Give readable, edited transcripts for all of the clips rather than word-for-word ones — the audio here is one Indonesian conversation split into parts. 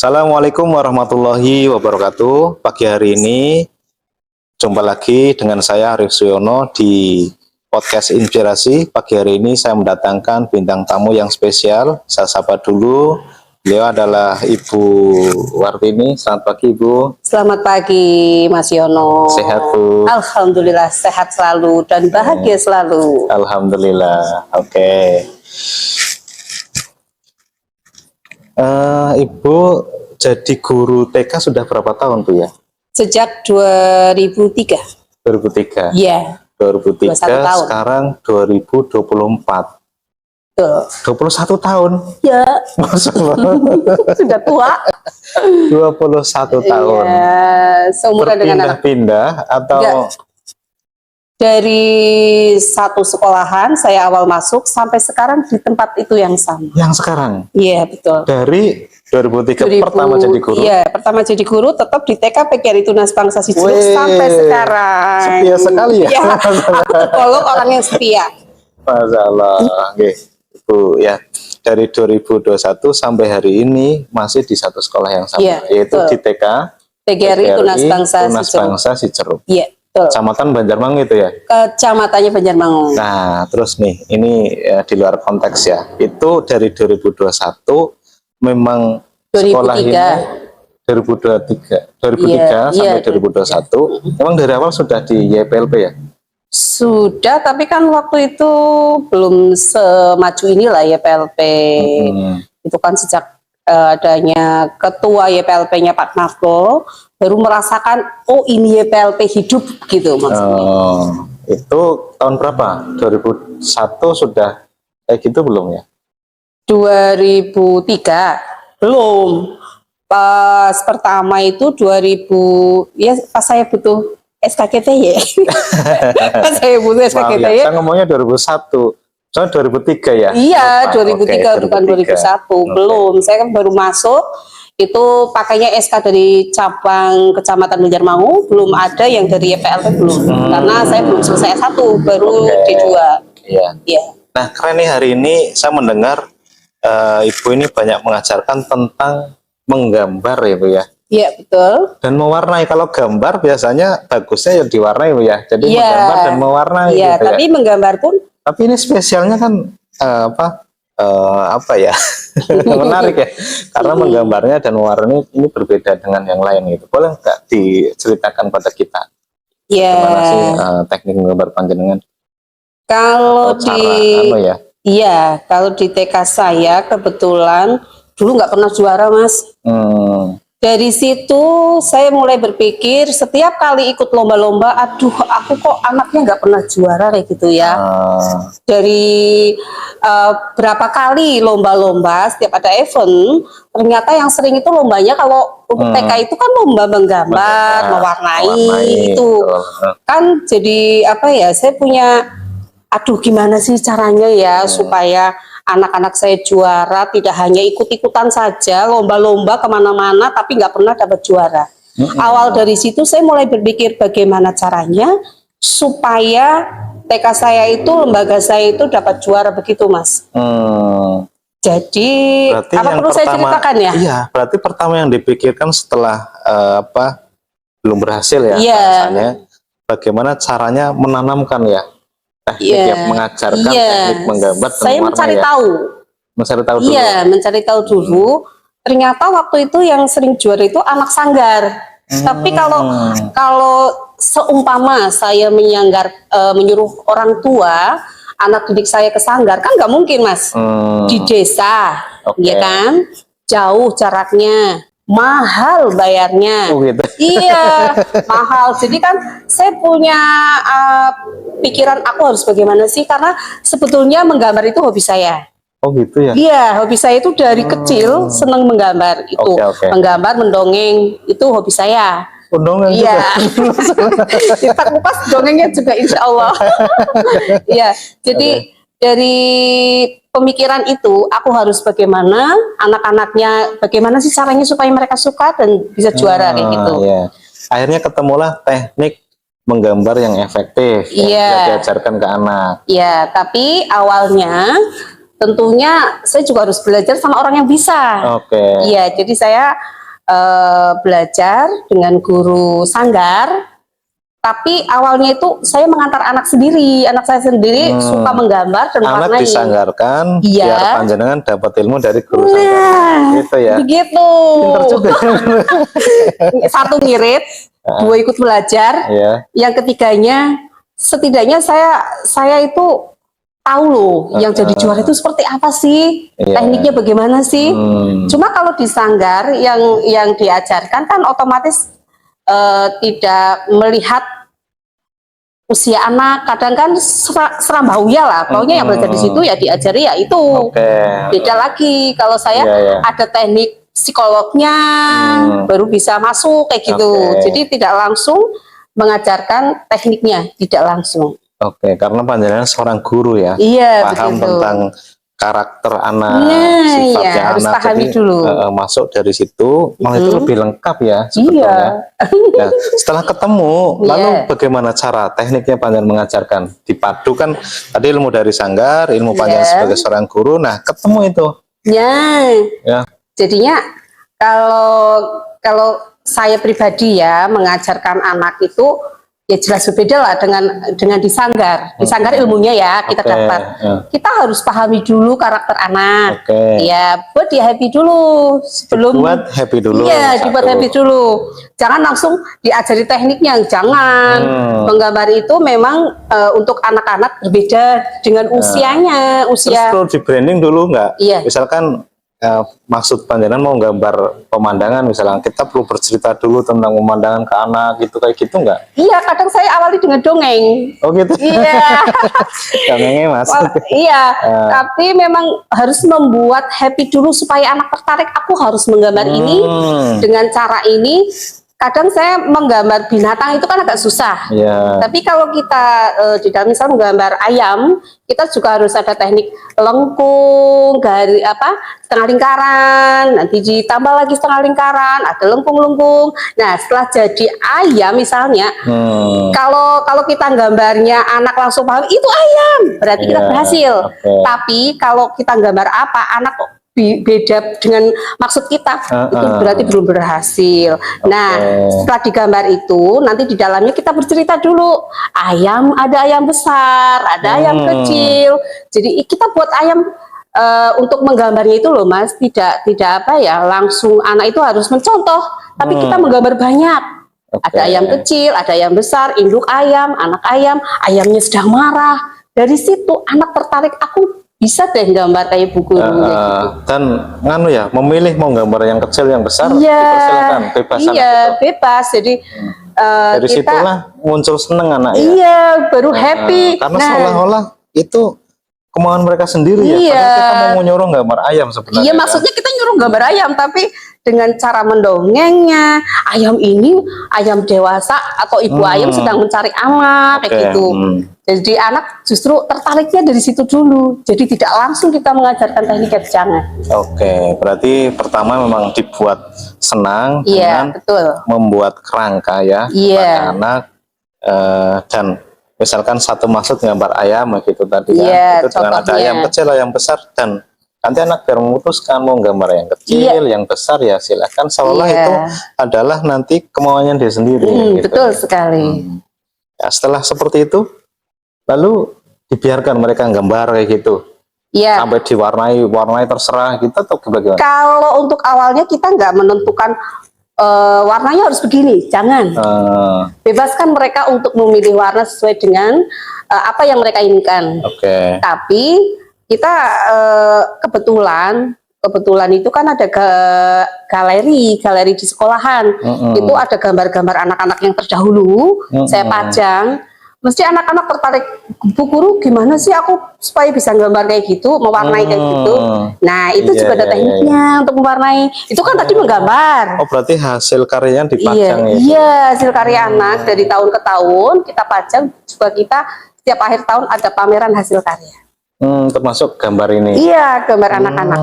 Assalamualaikum warahmatullahi wabarakatuh. Pagi hari ini jumpa lagi dengan saya Arif Suyono di podcast Inspirasi. Pagi hari ini saya mendatangkan bintang tamu yang spesial. Saya sapa dulu. Beliau adalah Ibu Wartini. Selamat pagi, Ibu. Selamat pagi, Mas Yono. Sehat, Bu? Alhamdulillah sehat selalu dan bahagia selalu. Alhamdulillah. Oke. Ibu jadi guru TK sudah berapa tahun, Bu, ya? Sejak 2003. 2003. Iya. 2003 tahun. Sekarang 2024. Tuh. 21 tahun. Ya. Sudah tua. 21 tahun. Ya, seumuran dengan anak. Berpindah-pindah atau Enggak. Dari satu sekolahan saya awal masuk sampai sekarang di tempat itu yang sama. yang sekarang? Iya, betul. Dari 2003 pertama jadi guru? Iya, pertama jadi guru tetap di TK PGRI Tunas Bangsa Cijeruk sampai sekarang. Setia sekali ya? Iya, aku tergolong orang yang setia. Masya Allah. Oke, Ibu, ya. Dari 2021 sampai hari ini masih di satu sekolah yang sama, Iya, yaitu betul. di TK PGRI Tunas Bangsa Cijeruk. Iya, betul. Kecamatan Banjarmangu itu ya? Kecamatannya Banjarmangu. Nah, terus nih, ini di luar konteks ya. Itu dari 2021 memang 2003. sekolah ini 2003 sampai 2021 memang dari awal sudah di YPLP ya? Sudah, tapi kan waktu itu belum semaju inilah YPLP. Itu kan sejak adanya ketua YPLP-nya Pak Nafko baru merasakan oh ini YPLP hidup gitu maksudnya. Itu tahun berapa? 2001 sudah kayak gitu belum ya? 2003 belum. Pas pertama itu 2000 ya pas saya butuh SKKT ya. Pas saya butuh SKKT ya. Saya ngomongnya 2001. Soalnya 2003 ya? Iya, 2003 okay, bukan 2001. Belum. Saya kan baru masuk itu pakainya SK dari cabang Kecamatan Banjarmangu, belum ada yang dari YPLP belum. Karena saya belum selesai S1, baru D2. Iya. Iya. Nah, keren nih hari ini saya mendengar Ibu ini banyak mengajarkan tentang menggambar ya, Bu ya. Iya, betul. Dan mewarnai. Kalau gambar biasanya bagusnya ya diwarnai, Bu ya. Jadi menggambar dan mewarnai iya, gitu tapi ya. menggambar pun Tapi ini spesialnya kan apa ya? Menarik ya. Karena menggambarnya dan mewarnai ini berbeda dengan yang lain gitu. Boleh nggak diceritakan pada kita? Iya. Gimana sih teknik menggambar panjenengan? Kalau ya? Iya, kalau di TK saya kebetulan dulu nggak pernah juara, Mas. Dari situ saya mulai berpikir setiap kali ikut lomba-lomba, aduh aku kok anaknya nggak pernah juara kayak gitu ya. Dari berapa kali lomba-lomba setiap ada event, ternyata yang sering itu lombanya kalau untuk TK itu kan lomba menggambar, mewarnai itu. Kan jadi apa ya, saya punya aduh gimana sih caranya ya supaya anak-anak saya juara, tidak hanya ikut-ikutan saja lomba-lomba kemana-mana tapi nggak pernah dapat juara. Awal dari situ saya mulai berpikir bagaimana caranya supaya TK saya itu, lembaga saya itu dapat juara begitu, Mas. Jadi berarti apa perlu saya ceritakan ya? Iya, berarti pertama yang dipikirkan setelah belum berhasil ya, rasanya bagaimana caranya menanamkan ya teknik mengajarkan teknik menggambar. Saya mencari tahu. Dulu. Iya, mencari tahu dulu. Ternyata waktu itu yang sering juara itu anak sanggar. Tapi kalau seumpama saya menyuruh orang tua anak didik saya ke sanggar, kan nggak mungkin, Mas. Di desa, ya kan, jauh jaraknya, mahal bayarnya. Gitu. Iya, mahal. Jadi kan saya punya pikiran aku harus bagaimana sih, karena sebetulnya menggambar itu hobi saya. Oh gitu ya? Iya, hobi saya itu dari kecil senang menggambar itu. Menggambar, mendongeng itu hobi saya. Dongeng iya. Kita kupas dongengnya juga insya Allah. Iya, jadi dari pemikiran itu aku harus bagaimana anak-anaknya, bagaimana sih caranya supaya mereka suka dan bisa juara kayak gitu. Iya. Akhirnya ketemulah teknik menggambar yang efektif yang bisa diajarkan ke anak. Iya, tapi awalnya tentunya saya juga harus belajar sama orang yang bisa. Oke. Iya, jadi saya belajar dengan guru sanggar. Tapi awalnya itu saya mengantar anak saya sendiri suka menggambar dan Anak warnai. disanggarkan Iya. biar panjenengan dapat ilmu dari guru Nah, sanggar. Gitu ya. begitu. Pinter juga. Satu ngirit, dua ikut belajar, Iya. yang ketiganya setidaknya saya itu tahu loh yang jadi juara itu seperti apa sih, Iya. tekniknya bagaimana sih. Cuma kalau di sanggar yang diajarkan kan otomatis tidak melihat usia anak, kadang kan seram baunya lah, pokoknya yang belajar di situ ya diajari ya itu. Beda lagi kalau saya ada teknik psikolognya baru bisa masuk kayak gitu. Jadi tidak langsung mengajarkan tekniknya, tidak langsung. Oke, karena panjenengan seorang guru ya, Iya, paham begitu. tentang karakter anak, Nah, sifatnya iya, harus anak, pahami jadi dulu. Masuk dari situ, malah itu lebih lengkap ya sebetulnya. Iya. Nah, setelah ketemu, lalu Iya. bagaimana cara tekniknya panjenengan mengajarkan? Dipadukan tadi ilmu dari sanggar, ilmu panjenengan Iya. sebagai seorang guru, nah ketemu itu. Ya. Jadinya kalau saya pribadi ya mengajarkan anak itu ya jelas berbeda lah dengan di sanggar. Di sanggar ilmunya ya kita dapat. Kita harus pahami dulu karakter anak. Ya, buat dia happy dulu sebelum Dibuat happy dulu. Iya, dibuat happy dulu. Jangan langsung diajari tekniknya, jangan. Menggambar itu memang untuk anak-anak berbeda dengan usianya. Terus perlu di branding dulu nggak? Iya. Misalkan maksud panjenengan mau gambar pemandangan, misalnya kita perlu bercerita dulu tentang pemandangan ke anak gitu, kayak gitu nggak? Iya, kadang saya awali dengan dongeng. Oh gitu? Iya. Dongengnya masuk. Iya, tapi memang harus membuat happy dulu supaya anak tertarik. Aku harus menggambar ini dengan cara ini. Kadang saya menggambar binatang itu kan agak susah. Tapi kalau kita tidak misal menggambar ayam, kita juga harus ada teknik lengkung, setengah lingkaran, nanti ditambah lagi setengah lingkaran, ada lengkung-lengkung. Nah, setelah jadi ayam misalnya, kalau kita gambarnya anak langsung paham itu ayam, berarti kita berhasil. Tapi kalau kita gambar apa anak beda dengan maksud kita, itu berarti belum berhasil. Nah, setelah digambar itu nanti di dalamnya kita bercerita dulu, ayam ada ayam besar, ada ayam kecil. Jadi kita buat ayam untuk menggambarnya itu loh Mas, tidak langsung anak itu harus mencontoh, tapi kita menggambar banyak. Ada ayam kecil, ada ayam besar, induk ayam, anak ayam, ayamnya sedang marah. Dari situ anak tertarik, aku bisa deh gambar kayak bu guru gitu. Dan nganu ya, memilih mau gambar yang kecil yang besar, dipersilakan, bebas. Iya, bebas. Jadi dari situlah muncul seneng anak ya. Iya, baru happy. Karena seolah-olah itu kemauan mereka sendiri ya. Padahal kita mau nyuruh gambar ayam sebenarnya. Iya, maksudnya kita nyuruh gambar ayam, tapi dengan cara mendongengnya, ayam ini ayam dewasa atau ibu ayam sedang mencari anak kayak gitu. Jadi anak justru tertariknya dari situ dulu. Jadi tidak langsung kita mengajarkan teknik jangan. Oke, berarti pertama memang dibuat senang dengan membuat kerangka ya pada anak, dan misalkan satu maksud gambar ayam gitu tadi kan, itu dengan ada ayam kecil, ayam besar, dan nanti anak biar memutuskan mau gambar yang kecil, yang besar ya silahkan. Seolah itu adalah nanti kemauannya dia sendiri. Gitu. Betul sekali. Ya, setelah seperti itu, lalu dibiarkan mereka gambar kayak gitu. Sampai diwarnai terserah gitu atau bagaimana? Kalau untuk awalnya kita nggak menentukan warnanya harus begini, jangan. Bebaskan mereka untuk memilih warna sesuai dengan apa yang mereka inginkan. Tapi kita kebetulan itu kan ada galeri di sekolahan. Itu ada gambar-gambar anak-anak yang terdahulu, saya pajang. Mesti anak-anak tertarik, Bu Guru gimana sih aku supaya bisa gambar kayak gitu, mewarnai kayak gitu. Nah itu juga ada tekniknya untuk mewarnai. Itu kan tadi menggambar. Oh berarti hasil karya yang dipajang Iya, hasil karya anak dari tahun ke tahun kita pajang. Juga kita setiap akhir tahun ada pameran hasil karya. Termasuk gambar ini? Iya, gambar anak-anak.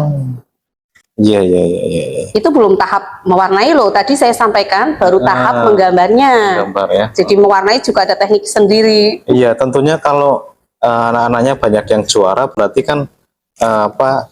Iya. Itu belum tahap mewarnai loh. Tadi saya sampaikan baru tahap menggambarnya. Jadi mewarnai juga ada teknik sendiri. Iya, tentunya kalau anak-anaknya banyak yang juara, berarti kan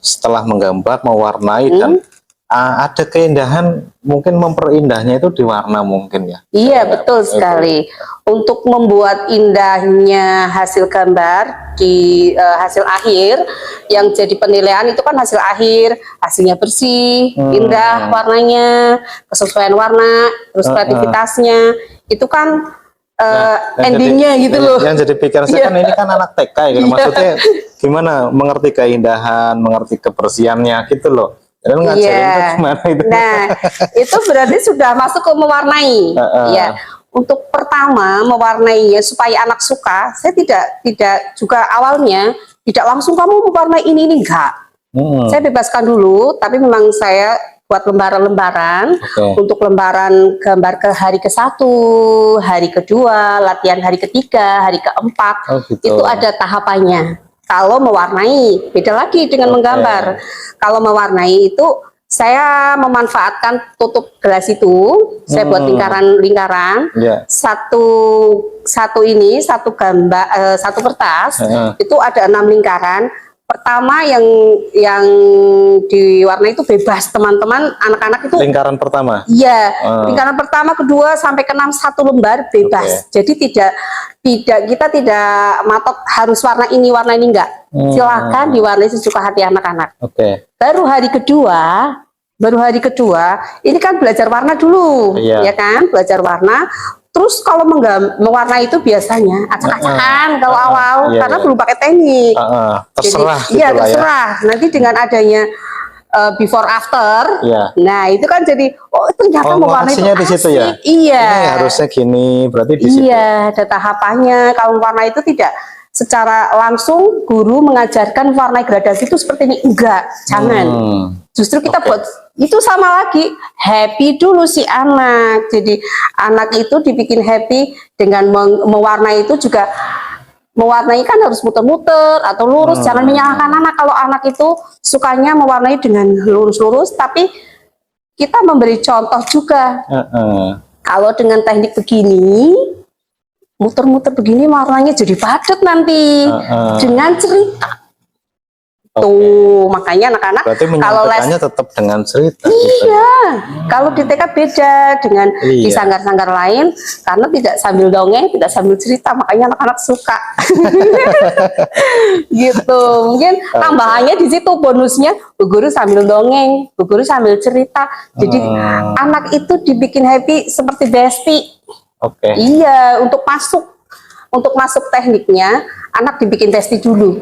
setelah menggambar, mewarnai dan ada keindahan, mungkin memperindahnya itu di warna mungkin ya. Iya, betul sekali. Untuk membuat indahnya hasil gambar di hasil akhir, yang jadi penilaian itu kan hasil akhir, hasilnya bersih, indah warnanya, kesesuaian warna, terus kreativitasnya, itu kan endingnya gitu loh. Yang jadi pikiran saya kan ini kan anak TK ya, maksudnya gimana mengerti keindahan, mengerti kebersihannya gitu loh. Dan ngajarin itu gimana itu? Nah, itu berarti sudah masuk ke mewarnai. Ya, untuk pertama mewarnainya supaya anak suka, saya tidak juga awalnya tidak langsung kamu mewarnai ini enggak. Saya bebaskan dulu, tapi memang saya buat lembaran-lembaran. Untuk lembaran gambar ke hari ke-1, hari kedua, latihan hari ketiga, hari keempat, itu ada tahapannya. Kalau mewarnai, beda lagi dengan menggambar. Kalau mewarnai itu, saya memanfaatkan tutup gelas itu, saya buat lingkaran-lingkaran. Satu gambar, satu kertas, itu ada 6 lingkaran. Pertama yang diwarnai itu bebas, teman-teman, anak-anak itu. Lingkaran pertama? Iya, lingkaran pertama, kedua, sampai ke-6, 1 lembar bebas. Jadi kita tidak matok harus warna ini enggak. Silakan diwarnai sesuka hati anak-anak. Baru hari kedua, ini kan belajar warna dulu, ya kan, belajar warna. Terus kalau mewarnai itu biasanya acak-acakan kalau awal, karena belum pakai teknik. Terserah. Jadi, iya, terserah. Nanti dengan adanya before after, nah itu kan jadi ternyata mewarnai itu di situ ya. Iya. Ini harusnya gini, berarti di situ. Iya, ada tahapannya. Kalau mewarnai itu tidak secara langsung guru mengajarkan warna gradasi itu seperti ini, enggak, jangan. Justru kita buat itu sama lagi, happy dulu si anak. Jadi anak itu dibikin happy dengan mewarnai itu juga. Mewarnai kan harus muter-muter atau lurus, jangan menyalahkan anak kalau anak itu sukanya mewarnai dengan lurus-lurus, tapi kita memberi contoh juga. Kalau dengan teknik begini, muter-muter begini warnanya jadi padat nanti dengan cerita. Tuh, makanya anak-anak kalau les tetap dengan cerita. Iya, kalau di TK beda dengan di sanggar-sanggar lain, karena tidak sambil dongeng, tidak sambil cerita, makanya anak-anak suka. Gitu. Mungkin tambahannya di situ bonusnya, Bu Guru sambil dongeng, Bu Guru sambil cerita. Jadi anak itu dibikin happy seperti Besti. Iya, untuk masuk tekniknya, anak dibikin Besti dulu.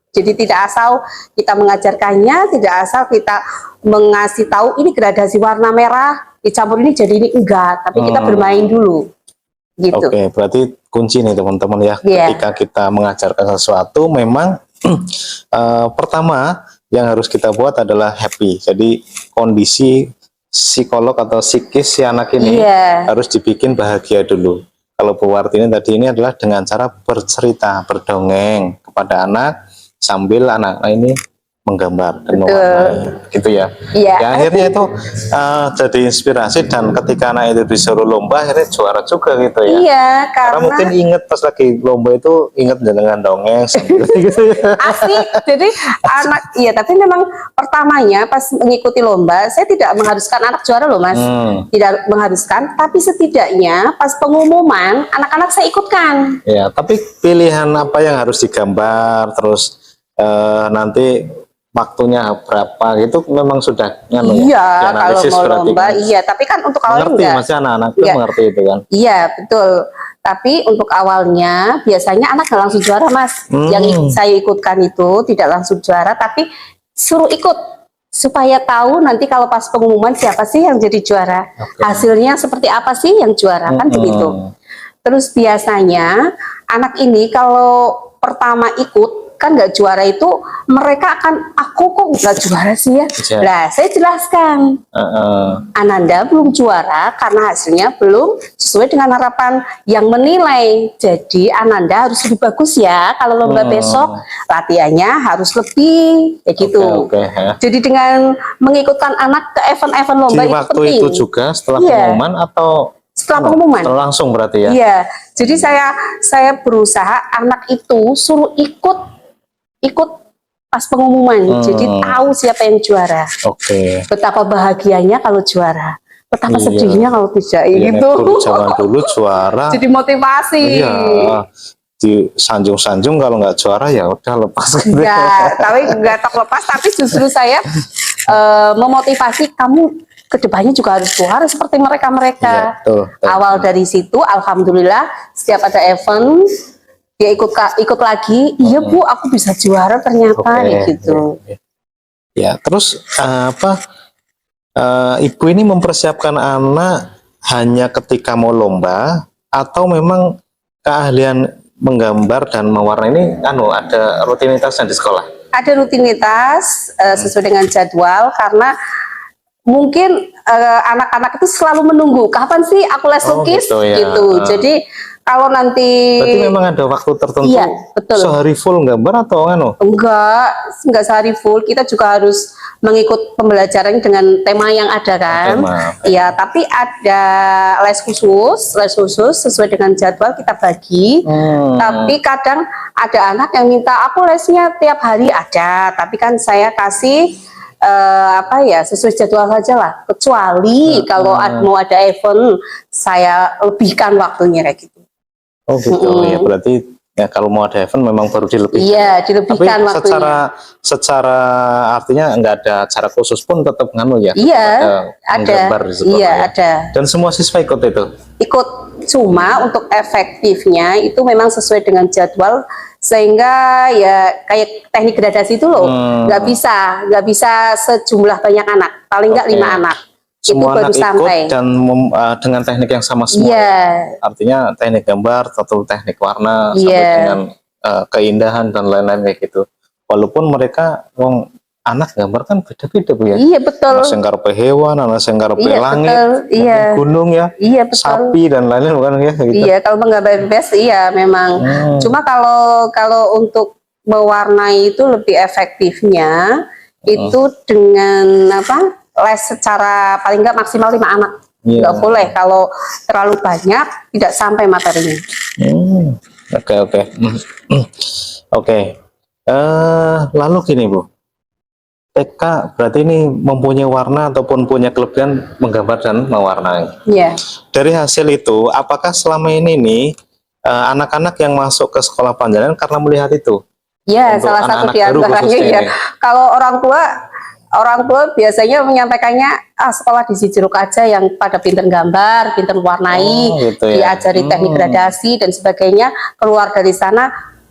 Jadi tidak asal kita mengajarkannya, tidak asal kita mengasih tahu ini gradasi warna merah, dicampur ini jadi ini, enggak. Tapi kita bermain dulu. Gitu. Berarti kunci nih teman-teman ya, ketika kita mengajarkan sesuatu, memang pertama yang harus kita buat adalah happy. Jadi kondisi psikolog atau psikis si anak ini harus dibikin bahagia dulu. Kalau Bu Wartini tadi ini adalah dengan cara bercerita, berdongeng kepada anak, sambil anak ini menggambar dan mewarnai, gitu ya. Ya, akhirnya itu jadi inspirasi, dan ketika anak itu disuruh lomba akhirnya juara juga gitu ya. Iya, karena mungkin inget pas lagi lomba itu inget dengan dongeng gitu ya. Asik. Jadi anak, tapi memang pertamanya pas mengikuti lomba saya tidak mengharuskan anak juara loh Mas, tidak mengharuskan, tapi setidaknya pas pengumuman anak-anak saya ikutkan. Ya, tapi pilihan apa yang harus digambar, terus nanti waktunya berapa gitu memang sudah kalau mau lomba kan. Tapi kan untuk awalnya mengerti, masih anak-anak itu mengerti itu kan. Iya, betul. Tapi untuk awalnya biasanya anak nggak langsung juara Mas. Yang saya ikutkan itu tidak langsung juara, tapi suruh ikut supaya tahu nanti kalau pas pengumuman siapa sih yang jadi juara, hasilnya seperti apa sih yang juara, kan begitu. Terus biasanya anak ini kalau pertama ikut kan nggak juara itu, mereka akan, aku kok nggak juara sih ya. Nah, saya jelaskan, Ananda belum juara karena hasilnya belum sesuai dengan harapan yang menilai. Jadi Ananda harus lebih bagus ya, kalau lomba besok latihannya harus lebih kayak gitu. Jadi dengan mengikutkan anak ke event-event lomba itu waktu penting. Itu juga setelah pengumuman atau setelah pengumuman? Langsung berarti ya? Iya, jadi saya berusaha anak itu suruh ikut pas pengumuman. Jadi tahu siapa yang juara. Oke. Betapa bahagianya kalau juara. Betapa Iya. sedihnya kalau tidak Iya, gitu. zaman dulu juara. Jadi motivasi. Iya. Di sanjung-sanjung kalau nggak juara ya udah lepas gitu. Enggak, tapi enggak lepas, tapi justru saya memotivasi kamu kedepannya juga harus juara seperti mereka-mereka. Iya, betul. Awal dari situ, alhamdulillah setiap ada event dia ikut lagi. Iya Bu, aku bisa juara ternyata gitu. Ya, terus ibu ini mempersiapkan anak hanya ketika mau lomba atau memang keahlian menggambar dan mewarnai ini ada rutinitasnya di sekolah? Ada rutinitas sesuai dengan jadwal, karena mungkin anak-anak itu selalu menunggu kapan sih aku les lukis gitu. Jadi kalau nanti berarti memang ada waktu tertentu. Iya, betul. Sehari full gambar atau enggak sehari full, kita juga harus mengikut pembelajaran dengan tema yang ada kan. Iya, tapi ada les khusus sesuai dengan jadwal kita bagi. Tapi kadang ada anak yang minta aku lesnya tiap hari, ada, tapi kan saya kasih sesuai jadwal saja lah, kecuali kalau mau ada event saya lebihkan waktunya kayak gitu. Oh gitu. Ya berarti ya kalau mau ada event memang baru dilebihkan. Iya, dilebihkan tapi waktunya. secara artinya nggak ada cara khusus pun tetap ya. Iya, ada. Iya, ada. Dan semua siswa ikut itu? Ikut, cuma untuk efektifnya itu memang sesuai dengan jadwal, sehingga ya kayak teknik gradasi itu loh, nggak bisa sejumlah banyak anak, paling nggak 5 anak. Semua itu baru anak sampai. Ikut dan dengan teknik yang sama semua. Artinya teknik gambar atau teknik warna sampai dengan keindahan dan lain-lain kayak gitu. Walaupun mereka anak gambar kan beda-beda Bu ya. Iya betul. Ana sing karepe hewan, ana sing karepe langit, gunung ya. Iya betul. Sapi dan lain-lain bukan ya gitu. Iya, kalau menggambar bebas iya memang. Cuma kalau untuk mewarnai itu lebih efektifnya itu dengan les secara paling nggak maksimal 5 anak. Nggak boleh kalau terlalu banyak, tidak sampai materinya. Oke. Lalu gini Bu, TK berarti ini mempunyai warna ataupun punya kelebihan menggambar dan mewarnai. Iya. Dari hasil itu, apakah selama ini nih anak-anak yang masuk ke sekolah Panjenengan karena melihat itu? Iya, salah satu di antaranya ya. Kalau orang tua biasanya menyampaikannya sekolah di Cijeruk aja yang pada pinter gambar, pinter warnai, diajari teknik gradasi dan sebagainya. Keluar dari sana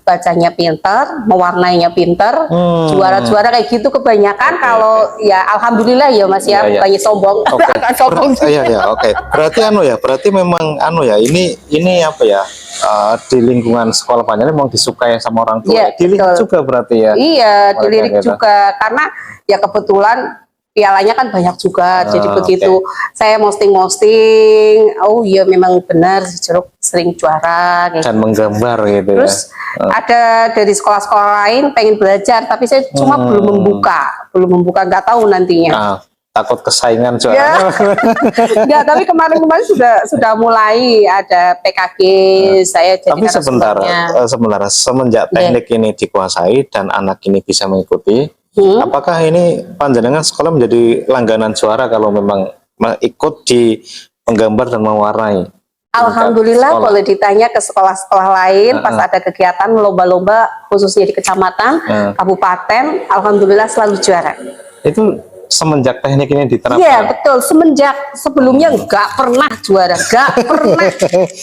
bacanya pinter, mewarnainya pinter, juara-juara kayak gitu kebanyakan. Kalau ya alhamdulillah ya Mas ya, bukannya sombong. Sombong. Berarti memang ini di lingkungan sekolah Panjenengan memang disukai sama orang tua. Dilirik juga berarti ya. Iya, dilirik juga karena ya kebetulan pialanya kan banyak juga, jadi begitu saya posting, oh iya memang benar Cijeruk sering juara gitu. Dan menggambar gitu. Terus ada dari sekolah-sekolah lain pengen belajar, tapi saya cuma belum membuka, nggak tahu nantinya. Takut kesaingan juara. Enggak, tapi kemarin sudah mulai ada PKG, saya jadi. Tapi sebentar, semenjak teknik ini dikuasai dan anak ini bisa mengikuti, apakah ini Panjenengan sekolah menjadi langganan juara kalau memang ikut di menggambar dan mewarnai? Alhamdulillah boleh ditanya ke sekolah-sekolah lain pas ada kegiatan lomba-lomba khususnya di kecamatan, kabupaten, alhamdulillah selalu juara. Itu semenjak teknik ini diterapkan? Iya betul, semenjak sebelumnya nggak pernah juara,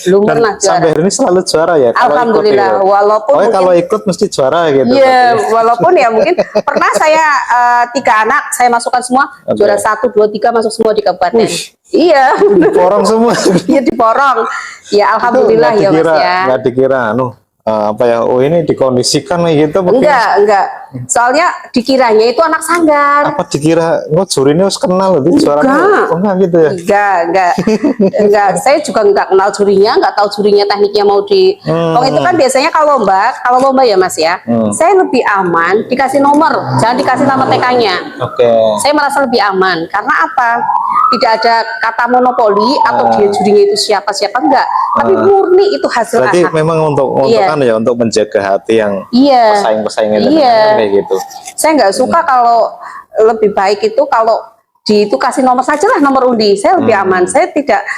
belum pernah juara. Sampai hari ini selalu juara ya? Alhamdulillah, walaupun kalau ikut mesti juara gitu. Iya, walaupun ya mungkin pernah saya 3 anak saya masukkan semua juara 1, 2, 3 masuk semua di kabupaten. Iya. Diporong semua. Iya diporong. Ya alhamdulillah ya Mas ya. Nggak dikira ini dikondisikan gitu? Enggak. Soalnya dikiranya itu anak sanggar. Apa dikira jurinya harus kenal loh suaranya? Enggak gitu ya? Enggak. Saya juga enggak kenal jurinya, enggak tahu jurinya tekniknya mau di. Itu kan biasanya kalau lomba ya Mas ya. Saya lebih aman dikasih nomor, jangan dikasih nama TK-nya. Saya merasa lebih aman karena apa? Tidak ada kata monopoli atau dia jurinya itu siapa enggak. Tapi murni itu hasil berarti anak. Memang untuk untuk menjaga hati yang pesaing-pesaingnya. kayak gitu. Saya nggak suka kalau lebih baik itu kalau di itu kasih nomor saja lah, nomor undi. Saya lebih aman. Saya tidak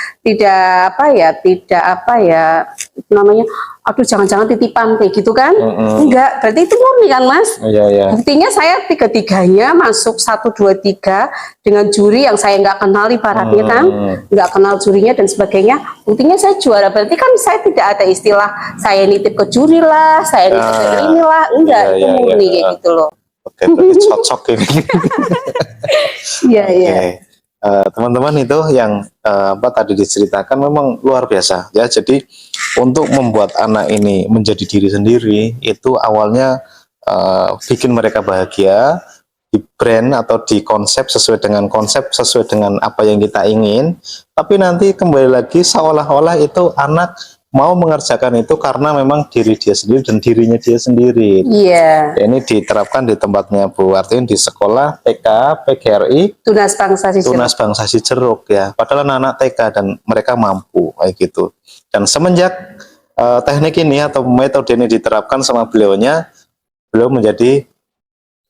namanya. Aduh, jangan-jangan titipan kayak gitu kan? Enggak, berarti itu murni kan, Mas? Iya. Buktinya saya tiga-tiganya masuk 1, 2, 3 dengan juri yang saya nggak kenal ibaratnya kan, nggak kenal jurinya dan sebagainya. Buktinya saya juara. Berarti kan saya tidak ada istilah saya nitip ke juri lah, saya nitip ke inilah, enggak, itu murni kayak gitu loh. Oke, berarti cocok ini. Iya. Teman-teman itu yang tadi diceritakan memang luar biasa ya. Jadi untuk membuat anak ini menjadi diri sendiri itu awalnya bikin mereka bahagia, di brand atau di konsep sesuai dengan apa yang kita ingin. Tapi nanti kembali lagi seolah-olah itu anak mau mengerjakan itu karena memang diri dia sendiri dan dirinya dia sendiri. Iya. Ini diterapkan di tempatnya Bu Artin di sekolah TK PGRI Tunas Bangsa Cijeruk ya. Padahal anak-anak TK dan mereka mampu kayak gitu. Dan semenjak teknik ini atau metode ini diterapkan sama beliau menjadi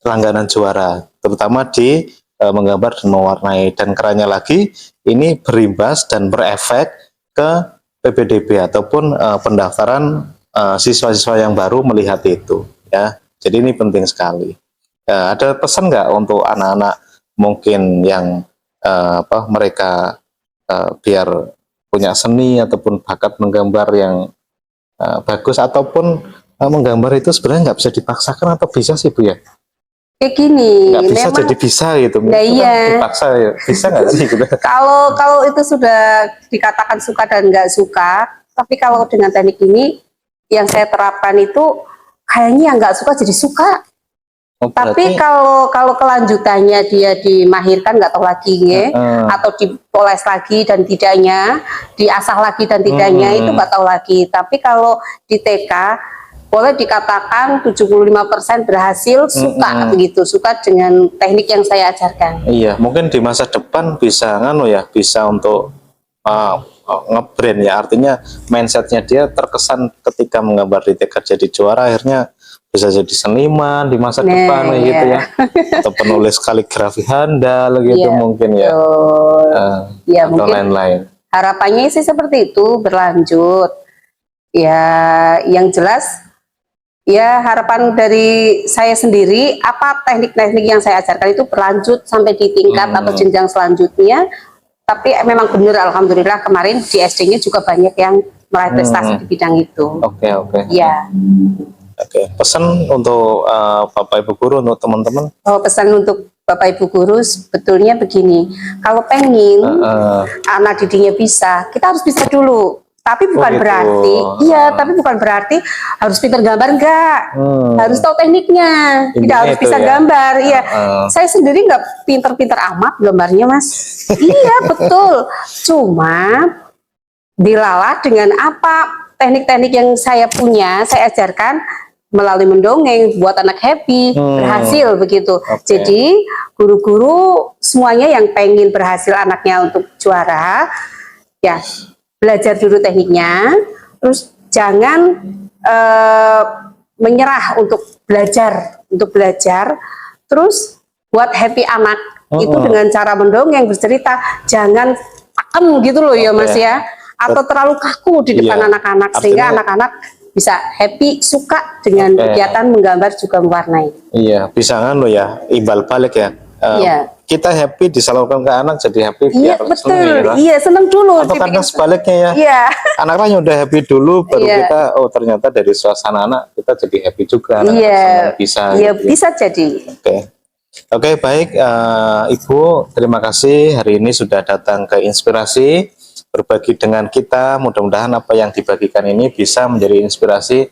langganan juara, terutama di menggambar dan mewarnai. Dan kerennya lagi, ini berimbas dan berefek ke PPDB ataupun pendaftaran siswa-siswa yang baru melihat itu ya. Jadi ini penting sekali. Ada pesan nggak untuk anak-anak mungkin yang mereka biar punya seni ataupun bakat menggambar yang bagus, ataupun menggambar itu sebenarnya nggak bisa dipaksakan atau bisa sih Bu ya? Kayak gini, Nggak bisa memang, jadi bisa gitu. nah Itu iya. kan dipaksa ya. Bisa nggak sih gitu? Kalau itu sudah dikatakan suka dan nggak suka, tapi kalau dengan teknik ini yang saya terapkan itu kayaknya yang nggak suka jadi suka. Oh, Tapi berarti, kalau kelanjutannya dia dimahirkan nggak tahu lagi ya, atau dipoles lagi dan tidaknya, diasah lagi dan tidaknya itu nggak tahu lagi. Tapi kalau di TK boleh dikatakan 75% berhasil, suka begitu, suka dengan teknik yang saya ajarkan. iya, mungkin di masa depan bisa bisa untuk nge-brand ya, artinya mindsetnya dia terkesan ketika menggambar di TK jadi juara, akhirnya bisa jadi seniman di masa depan gitu ya, atau penulis kaligrafi handal gitu mungkin ya, atau mungkin lain-lain. harapannya sih seperti itu berlanjut ya. Yang jelas ya, harapan dari saya sendiri, apa teknik-teknik yang saya ajarkan itu berlanjut sampai di tingkat atau jenjang selanjutnya. Tapi memang benar, alhamdulillah kemarin di SD-nya juga banyak yang meraih prestasi di bidang itu. Oke. Ya. Oke, pesan untuk Bapak Ibu guru, untuk teman-teman. Oh, pesan untuk Bapak Ibu guru sebetulnya begini, kalau pengen anak didiknya bisa, kita harus bisa dulu. Tapi bukan berarti, tapi bukan berarti harus pintar gambar, enggak. Harus tahu tekniknya, tidak harus bisa gambar. Iya, saya sendiri nggak pintar-pintar amat gambarnya, Mas. Iya, betul. Cuma dilalah dengan apa teknik-teknik yang saya punya, saya ajarkan melalui mendongeng, buat anak happy, berhasil begitu. Jadi guru-guru semuanya yang pengen berhasil anaknya untuk juara, ya belajar dulu tekniknya, terus jangan menyerah untuk belajar, terus buat happy anak itu dengan cara mendongeng, bercerita, jangan pakem gitu loh ya Mas ya, atau terlalu kaku di depan anak-anak, sehingga anak-anak bisa happy, suka dengan kegiatan menggambar juga mewarnai. Iya, bisa imbal balik ya. Kita happy disalurkan ke anak jadi happy. Iya, betul. Seneng dulu. Atau kadang sebaliknya ya. Anaknya udah happy dulu, baru kita ternyata dari suasana anak kita jadi happy juga. Bisa. Iya, bisa jadi. Oke, baik Ibu, terima kasih hari ini sudah datang ke Inspirasi, berbagi dengan kita. Mudah-mudahan apa yang dibagikan ini bisa menjadi inspirasi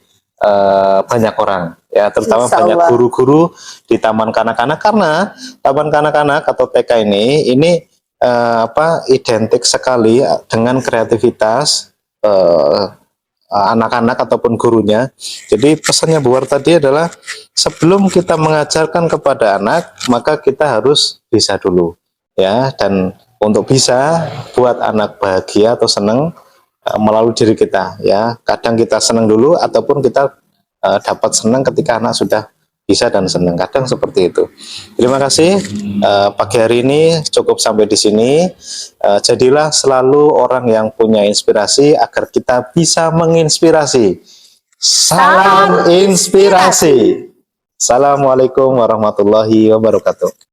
banyak orang ya, terutama banyak guru-guru di taman kanak-kanak, karena taman kanak-kanak atau TK ini identik sekali dengan kreativitas anak-anak ataupun gurunya. Jadi pesannya Bu War tadi adalah sebelum kita mengajarkan kepada anak, maka kita harus bisa dulu ya. Dan untuk bisa buat anak bahagia atau senang melalui diri kita ya. Kadang kita senang dulu, ataupun kita dapat senang ketika anak sudah bisa dan senang. Kadang seperti itu. Terima kasih. Pagi hari ini cukup sampai di sini. Jadilah selalu orang yang punya inspirasi agar kita bisa menginspirasi. Salam inspirasi. Assalamualaikum warahmatullahi wabarakatuh.